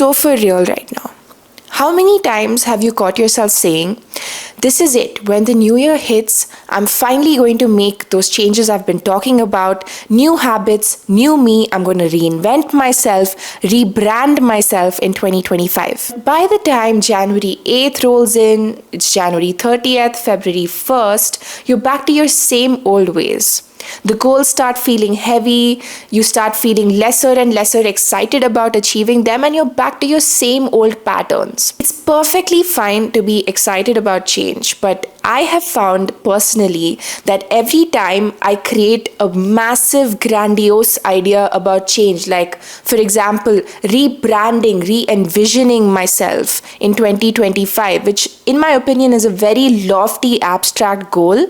So for real right now, how many times have you caught yourself saying, this is it, when the new year hits, I'm finally going to make those changes I've been talking about, new habits, new me, I'm going to reinvent myself, rebrand myself in 2025. By the time January 8th rolls in, it's January 30th, February 1st, you're back to your same old ways. The goals start feeling heavy, you start feeling lesser and lesser excited about achieving them, and you're back to your same old patterns. It's perfectly fine to be excited about change, but I have found personally that every time I create a massive, grandiose idea about change, like for example, rebranding, re-envisioning myself in 2025, which in my opinion is a very lofty, abstract goal,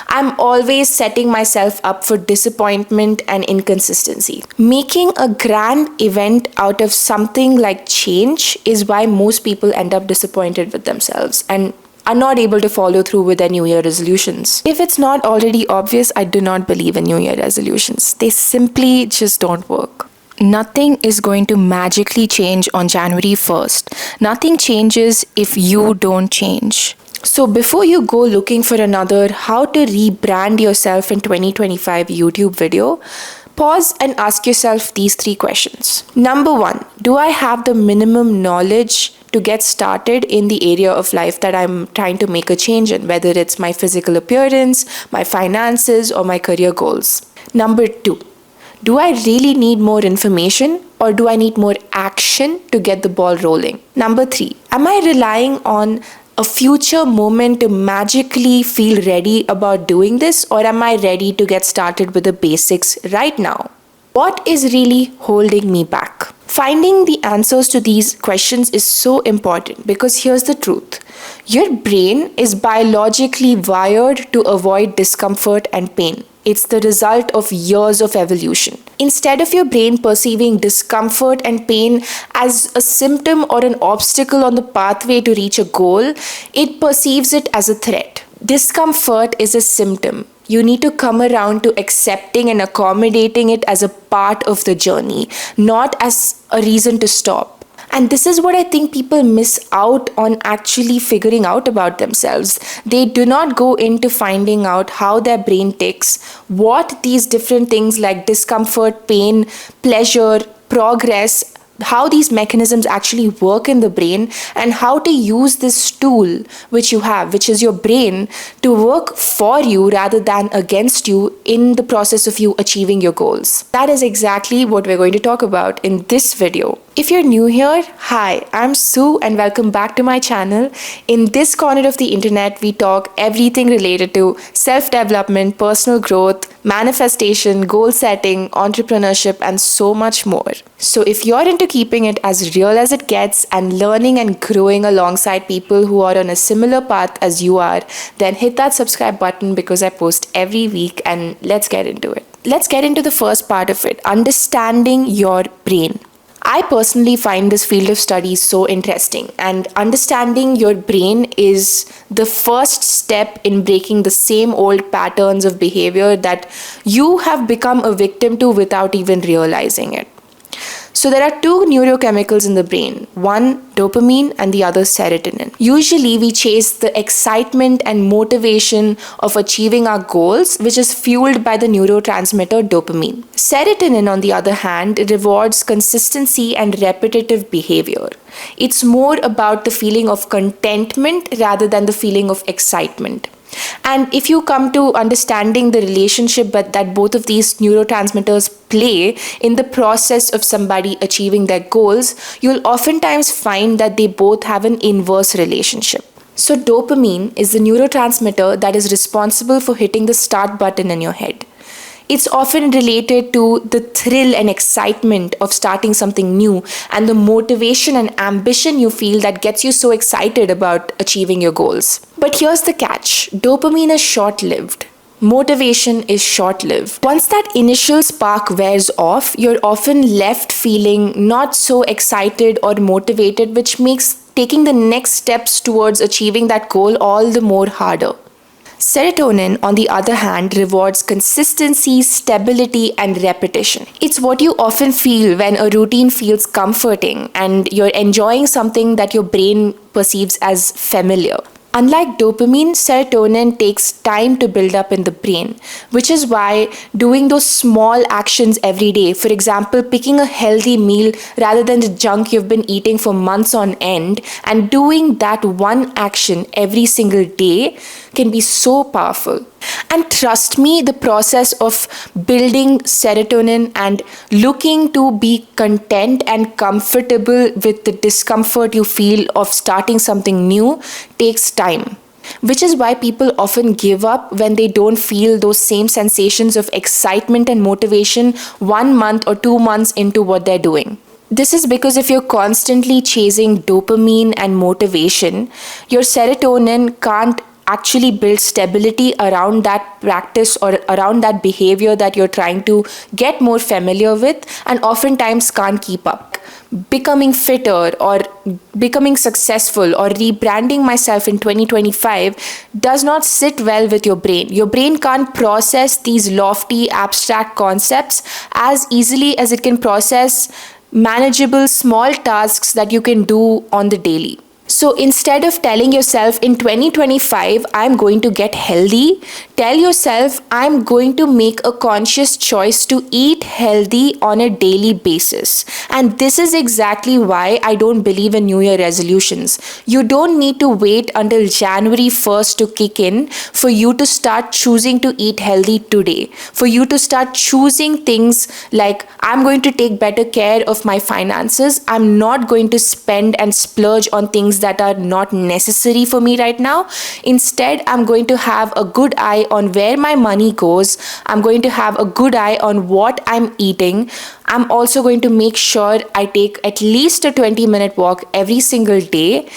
I'm always setting myself up for disappointment and inconsistency. Making a grand event out of something like change is why most people end up disappointed with themselves and are not able to follow through with their New Year resolutions. If it's not already obvious, I do not believe in New Year resolutions. They simply just don't work. Nothing is going to magically change on January 1st. Nothing changes if you don't change. So before you go looking for another how to rebrand yourself in 2025 YouTube video, pause and ask yourself these 3 questions. Number 1, do I have the minimum knowledge to get started in the area of life that I'm trying to make a change in, whether it's my physical appearance, my finances, or my career goals? Number 2, do I really need more information or do I need more action to get the ball rolling? Number 3, am I relying on a future moment to magically feel ready about doing this, or am I ready to get started with the basics right now? What is really holding me back? Finding the answers to these questions is so important because here's the truth. Your brain is biologically wired to avoid discomfort and pain. It's the result of years of evolution. Instead of your brain perceiving discomfort and pain as a symptom or an obstacle on the pathway to reach a goal, it perceives it as a threat. Discomfort is a symptom. You need to come around to accepting and accommodating it as a part of the journey, not as a reason to stop. And this is what I think people miss out on actually figuring out about themselves. They do not go into finding out how their brain ticks, what these different things like discomfort, pain, pleasure, progress, how these mechanisms actually work in the brain, and how to use this tool which you have, which is your brain, to work for you rather than against you in the process of you achieving your goals. That is exactly what we're going to talk about in this video. If you're new here, hi, I'm Sue and welcome back to my channel. In this corner of the internet, we talk everything related to self-development, personal growth, manifestation, goal setting, entrepreneurship, and so much more. So if you're into keeping it as real as it gets and learning and growing alongside people who are on a similar path as you are, then hit that subscribe button because I post every week, and let's get into it. Let's get into the first part of it, understanding your brain. I personally find this field of study so interesting, and understanding your brain is the first step in breaking the same old patterns of behavior that you have become a victim to without even realizing it. So there are 2 neurochemicals in the brain, one dopamine and the other serotonin. Usually we chase the excitement and motivation of achieving our goals, which is fueled by the neurotransmitter dopamine. Serotonin, on the other hand, rewards consistency and repetitive behavior. It's more about the feeling of contentment rather than the feeling of excitement. And if you come to understanding the relationship that both of these neurotransmitters play in the process of somebody achieving their goals, you'll oftentimes find that they both have an inverse relationship. So dopamine is the neurotransmitter that is responsible for hitting the start button in your head. It's often related to the thrill and excitement of starting something new and the motivation and ambition you feel that gets you so excited about achieving your goals. But here's the catch. Dopamine is short-lived. Motivation is short-lived. Once that initial spark wears off, you're often left feeling not so excited or motivated, which makes taking the next steps towards achieving that goal all the more harder. Serotonin, on the other hand, rewards consistency, stability, and repetition. It's what you often feel when a routine feels comforting and you're enjoying something that your brain perceives as familiar. Unlike dopamine, serotonin takes time to build up in the brain, which is why doing those small actions every day, for example, picking a healthy meal rather than the junk you've been eating for months on end, and doing that one action every single day can be so powerful. And trust me, the process of building serotonin and looking to be content and comfortable with the discomfort you feel of starting something new takes time. Which is why people often give up when they don't feel those same sensations of excitement and motivation 1 month or 2 months into what they're doing. This is because if you're constantly chasing dopamine and motivation, your serotonin can't actually build stability around that practice or around that behavior that you're trying to get more familiar with, and oftentimes can't keep up. Becoming fitter or becoming successful or rebranding myself in 2025 does not sit well with your brain. Your brain can't process these lofty, abstract concepts as easily as it can process manageable small tasks that you can do on the daily. So instead of telling yourself in 2025, I'm going to get healthy, tell yourself I'm going to make a conscious choice to eat healthy on a daily basis. And this is exactly why I don't believe in New Year resolutions. You don't need to wait until January 1st to kick in for you to start choosing to eat healthy today. For you to start choosing things like, I'm going to take better care of my finances. I'm not going to spend and splurge on things that are not necessary for me right now. Instead, I'm going to have a good eye on where my money goes. I'm going to have a good eye on what I'm eating. I'm also going to make sure I take at least a 20-minute walk every single day.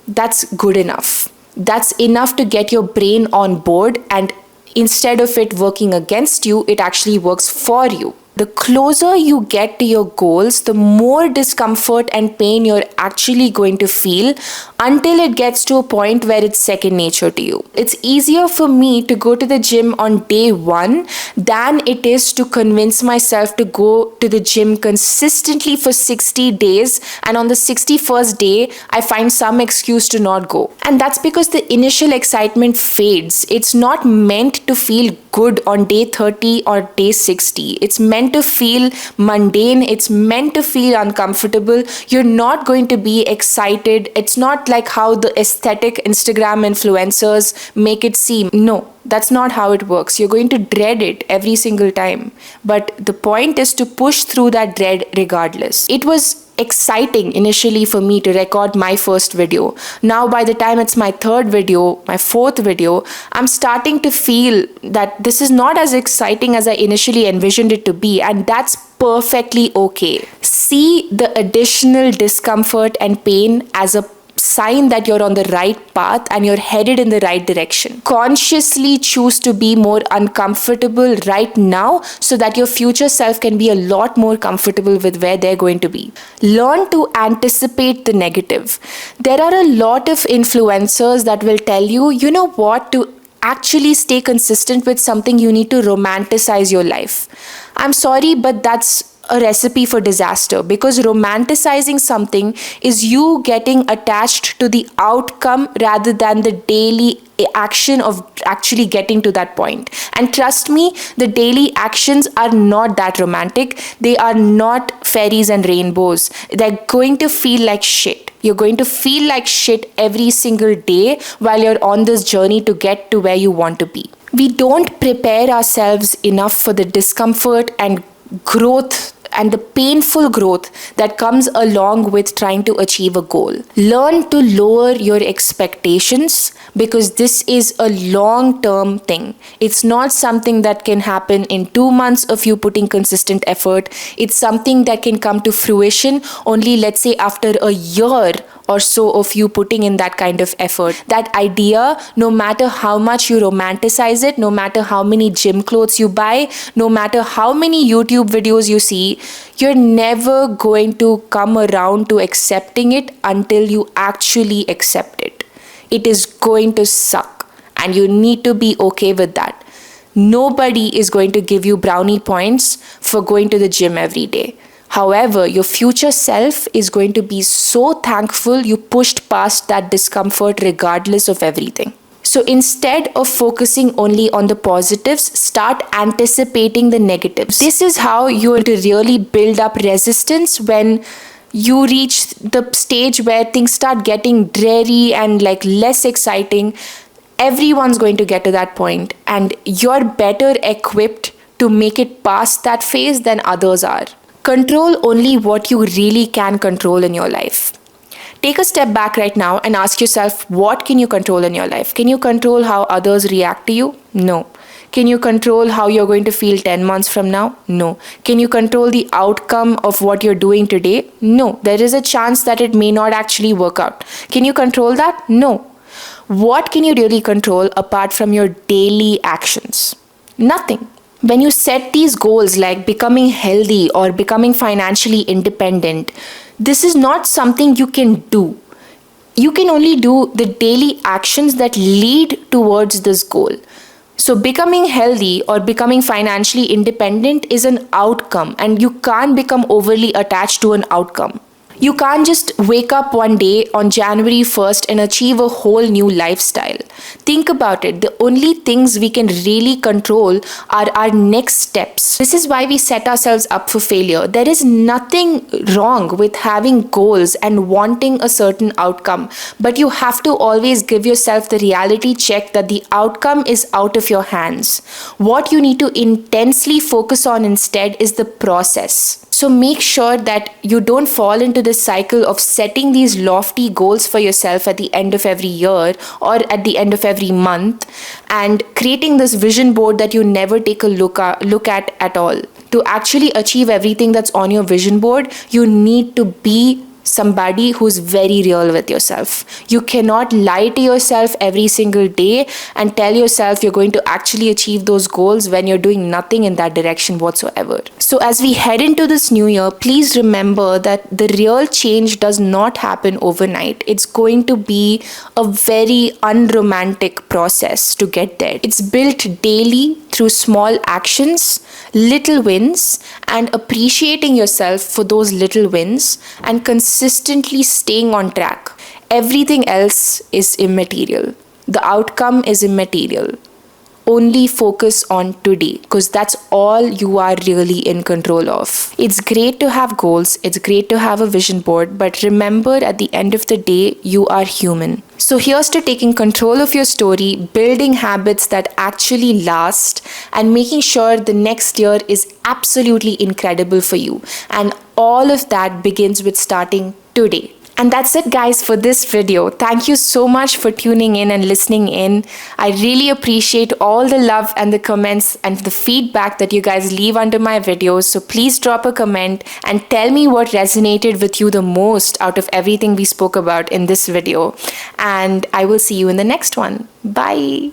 That's good enough. That's enough to get your brain on board, and instead of it working against you, it actually works for you. The closer you get to your goals, the more discomfort and pain you're actually going to feel until it gets to a point where it's second nature to you. It's easier for me to go to the gym on day 1 than it is to convince myself to go to the gym consistently for 60 days, and on the 61st day, I find some excuse to not go. And that's because the initial excitement fades. It's not meant to feel good on day 30 or day 60. It's meant to feel mundane. It's meant to feel uncomfortable. You're not going to be excited. It's not like how the aesthetic Instagram influencers make it seem. No, that's not how it works. You're going to dread it every single time. But the point is to push through that dread regardless. It was exciting initially for me to record my first video. Now by the time it's my third video, my fourth video, I'm starting to feel that this is not as exciting as I initially envisioned it to be, and that's perfectly okay. See the additional discomfort and pain as a sign that you're on the right path and you're headed in the right direction. Consciously choose to be more uncomfortable right now so that your future self can be a lot more comfortable with where they're going to be. Learn to anticipate the negative. There are a lot of influencers that will tell you, you know what, to actually stay consistent with something, you need to romanticize your life. I'm sorry, but that's a recipe for disaster, because romanticizing something is you getting attached to the outcome rather than the daily action of actually getting to that point. And trust me, the daily actions are not that romantic. They are not fairies and rainbows. They're going to feel like shit. You're going to feel like shit every single day while you're on this journey to get to where you want to be. We don't prepare ourselves enough for the discomfort and growth and the painful growth that comes along with trying to achieve a goal. Learn to lower your expectations, because this is a long-term thing. It's not something that can happen in 2 months of you putting consistent effort. It's something that can come to fruition only, let's say, after a year or so of you putting in that kind of effort. That idea, no matter how much you romanticize it, no matter how many gym clothes you buy, no matter how many YouTube videos you see, you're never going to come around to accepting it until you actually accept it. It is going to suck. and you need to be okay with that. Nobody is going to give you brownie points for going to the gym every day. However, your future self is going to be so thankful you pushed past that discomfort regardless of everything. So instead of focusing only on the positives, start anticipating the negatives. This is how you're going to really build up resistance when you reach the stage where things start getting dreary and like less exciting. Everyone's going to get to that point, and you're better equipped to make it past that phase than others are. Control only what you really can control in your life. Take a step back right now and ask yourself, what can you control in your life? Can you control how others react to you? No. Can you control how you're going to feel 10 months from now? No. Can you control the outcome of what you're doing today? No. There is a chance that it may not actually work out. Can you control that? No. What can you really control apart from your daily actions? Nothing. When you set these goals like becoming healthy or becoming financially independent, this is not something you can do. You can only do the daily actions that lead towards this goal. So becoming healthy or becoming financially independent is an outcome, and you can't become overly attached to an outcome. You can't just wake up one day on January 1st and achieve a whole new lifestyle. Think about it. The only things we can really control are our next steps. This is why we set ourselves up for failure. There is nothing wrong with having goals and wanting a certain outcome, but you have to always give yourself the reality check that the outcome is out of your hands. What you need to intensely focus on instead is the process. So make sure that you don't fall into this cycle of setting these lofty goals for yourself at the end of every year or at the end of every month and creating this vision board that you never take a look at all. To actually achieve everything that's on your vision board, you need to be somebody who's very real with yourself. You cannot lie to yourself every single day and tell yourself you're going to actually achieve those goals when you're doing nothing in that direction whatsoever. So as we head into this new year, please remember that the real change does not happen overnight. It's going to be a very unromantic process to get there. It's built daily through small actions, little wins, and appreciating yourself for those little wins and consistently staying on track. Everything else is immaterial. The outcome is immaterial. Only focus on today, because that's all you are really in control of. It's great to have goals, it's great to have a vision board, but remember at the end of the day, you are human. So here's to taking control of your story, building habits that actually last, and making sure the next year is absolutely incredible for you. And all of that begins with starting today. And that's it, guys, for this video. Thank you so much for tuning in and listening in. I really appreciate all the love and the comments and the feedback that you guys leave under my videos. So please drop a comment and tell me what resonated with you the most out of everything we spoke about in this video. And I will see you in the next one. Bye.